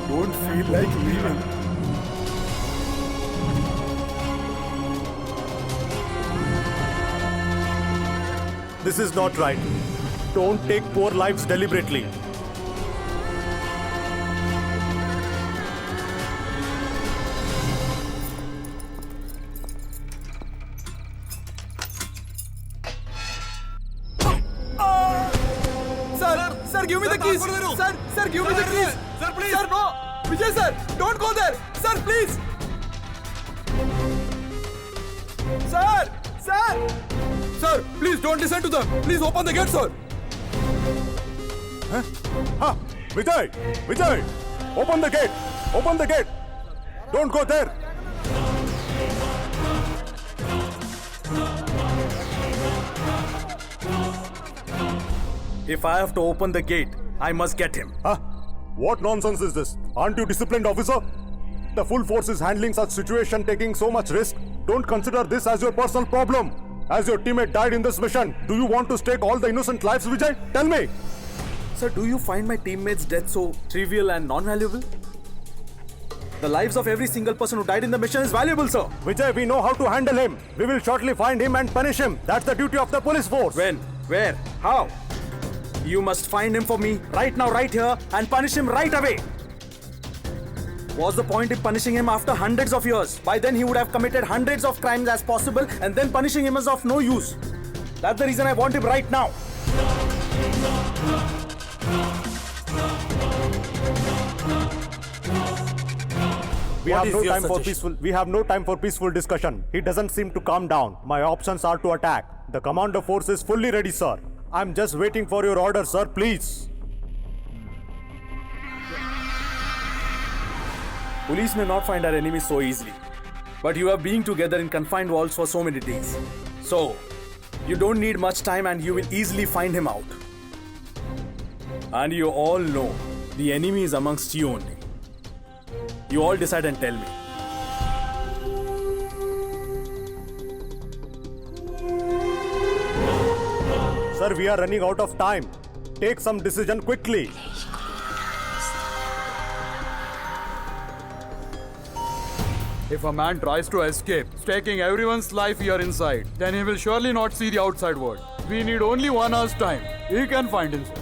don't feel like leaving. This is not right. Don't take poor lives deliberately. Sir, give me the keys. Sir, give me the keys. Sir, please. Sir, no. Vijay, sir, don't go there. Sir, please. Sir, please don't listen to them. Please open the gate, sir. Vijay, open the gate. Open the gate. Don't go there. If I have to open the gate, I must get him. What nonsense is this? Aren't you disciplined, officer? The full force is handling such situation, taking so much risk. Don't consider this as your personal problem. As your teammate died in this mission, do you want to stake all the innocent lives, Vijay? Tell me. Sir, do you find my teammate's death so trivial and non-valuable? The lives of every single person who died in the mission is valuable, sir. Vijay, we know how to handle him. We will shortly find him and punish him. That's the duty of the police force. When? Where? How? You must find him for me right now, right here, and punish him right away. What's the point in punishing him after hundreds of years? By then he would have committed hundreds of crimes as possible, and then punishing him is of no use. That's the reason I want him right now. We have no time for peaceful discussion. He doesn't seem to calm down. My options are to attack. The commander force is fully ready, sir. I'm just waiting for your order, sir, please. Police may not find our enemies so easily, but you are being together in confined walls for so many days. So, you don't need much time and you will easily find him out. And you all know the enemy is amongst you only. You all decide and tell me. Sir, we are running out of time. Take some decision quickly. If a man tries to escape, staking everyone's life here inside, then he will surely not see the outside world. We need only 1 hour's time. He can find himself.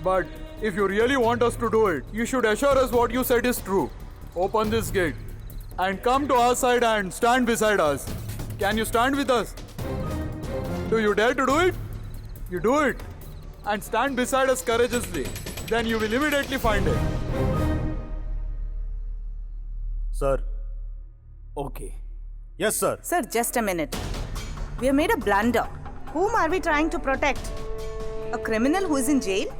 But if you really want us to do it, you should assure us what you said is true. Open this gate and come to our side and stand beside us. Can you stand with us? Do you dare to do it? You do it and stand beside us courageously. Then you will immediately find it. Sir. Okay. Yes, sir. Sir, just a minute. We have made a blunder. Whom are we trying to protect? A criminal who is in jail?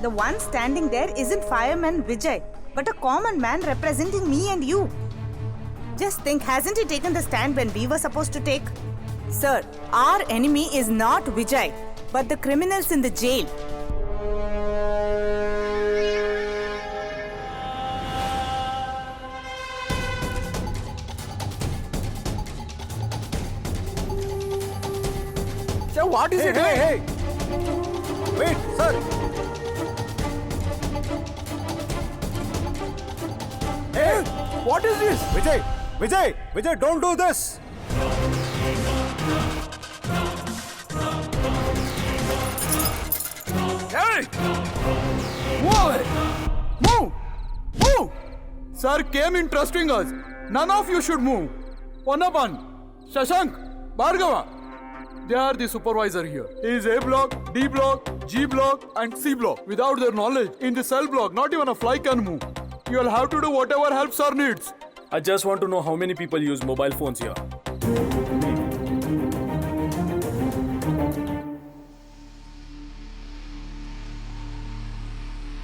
The one standing there isn't fireman Vijay, but a common man representing me and you. Just think, hasn't he taken the stand when we were supposed to take? Sir, our enemy is not Vijay, but the criminals in the jail. So what is it? Hey! Wait, sir! Hey, what is this? Vijay, don't do this! Hey! Move! Sir came in trusting us. None of you should move. Panapan, Shashank, Bhargava. They are the supervisor here. He is A block, D block, G block and C block. Without their knowledge, in the cell block, not even a fly can move. You will have to do whatever helps our needs. I just want to know how many people use mobile phones here.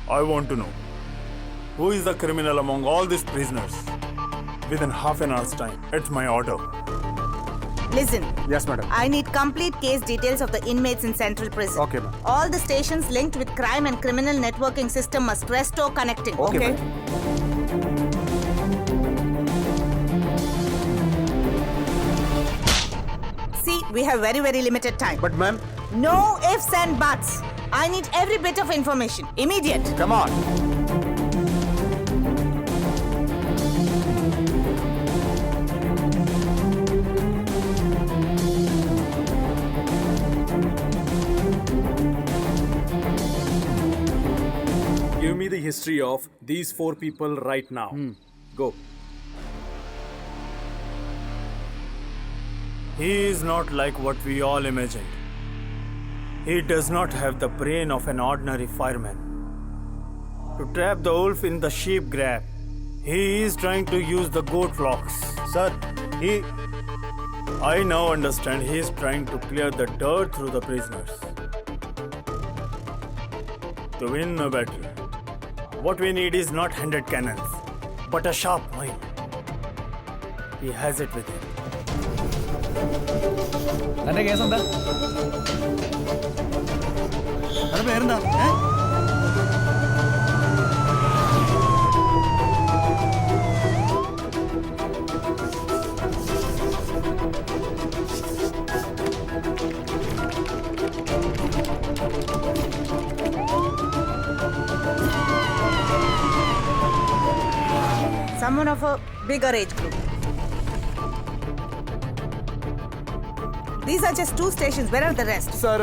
I want to know, who is the criminal among all these prisoners? Within half an hour's time. It's my order. Listen. Yes, madam. I need complete case details of the inmates in Central Prison. Okay, ma'am. All the stations linked with crime and criminal networking system must restore connecting. Okay. See, we have very, very limited time. But ma'am, No ifs and buts. I need every bit of information. Immediate. come on. history of these 4 people right now. Go. He is not like what we all imagined. He does not have the brain of an ordinary fireman. To trap the wolf in the sheep grab, he is trying to use the goat flocks. Sir, I now understand he is trying to clear the dirt through the prisoners. To win a battle, what we need is not 100 cannons, but a sharp mind. He has it with him. തന്റെ case എന്താ? അത് പേരെന്താ? Someone of a bigger age group. These are just 2 stations. Where are the rest? Sir,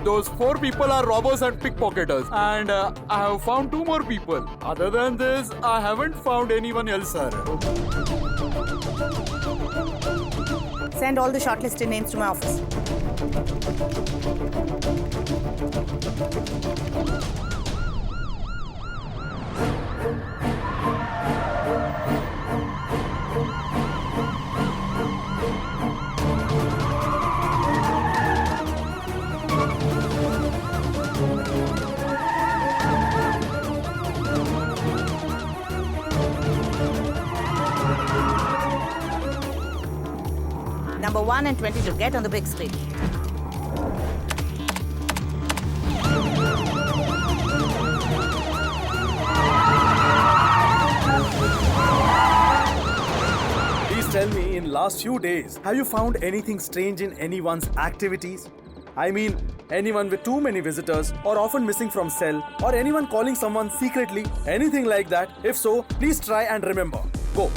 those 4 people are robbers and pickpocketers. And I have found 2 more people. Other than this, I haven't found anyone else, sir. Send all the shortlisted names to my office. Number 1 and 22, get on the big screen. Please tell me, in last few days, have you found anything strange in anyone's activities? I mean, anyone with too many visitors, or often missing from cell, or anyone calling someone secretly, anything like that? If so, please try and remember. Go.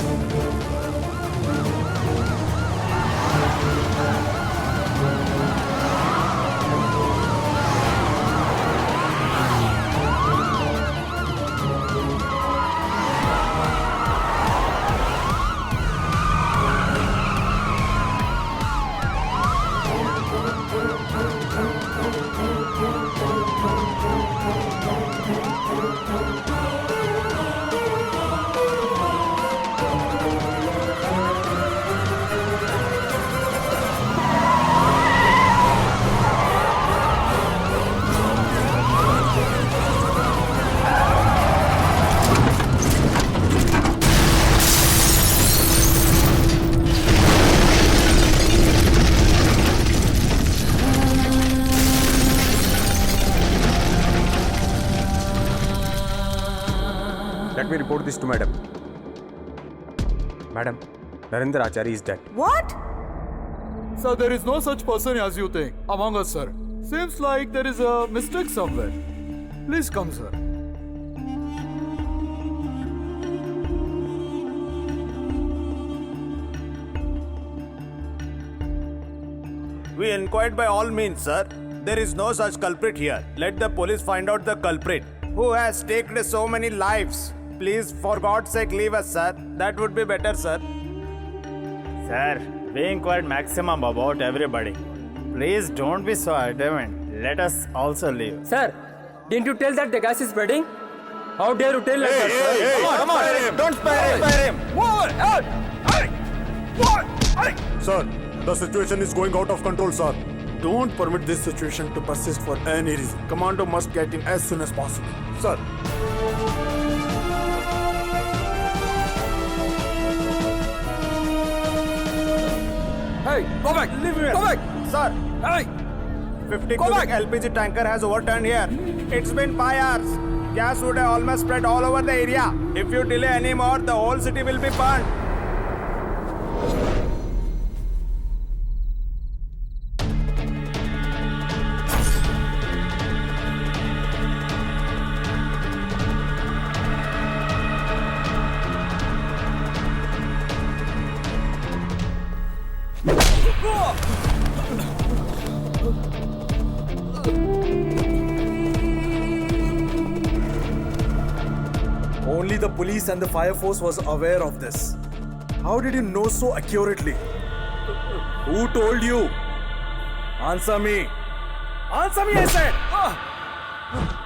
Let me report this to Madam. Madam, Narendra Acharya is dead. What? Sir, there is no such person as you think among us, sir. Seems like there is a mistake somewhere. Please come, sir. We inquired by all means, sir. There is no such culprit here. Let the police find out the culprit, who has taken so many lives. Please, for God's sake, leave us, sir. That would be better, sir. Sir, we inquired maximum about everybody. Please don't be so adamant. Let us also leave. Sir, didn't you tell that the gas is spreading? How dare you tell like that, sir? Come on. Don't spare him. Sir, the situation is going out of control, sir. Don't permit this situation to persist for any reason. Commando must get in as soon as possible. Sir, Hey, go back! Leave me. Go back! Sir, Hey! 50 Go cubic back. LPG tanker has overturned here. It's been 5 hours. Gas would have almost spread all over the area. If you delay any more, the whole city will be burned. only the police and the fire force was aware of this. How did you know so accurately? Who told you? Answer me. Answer me, I said!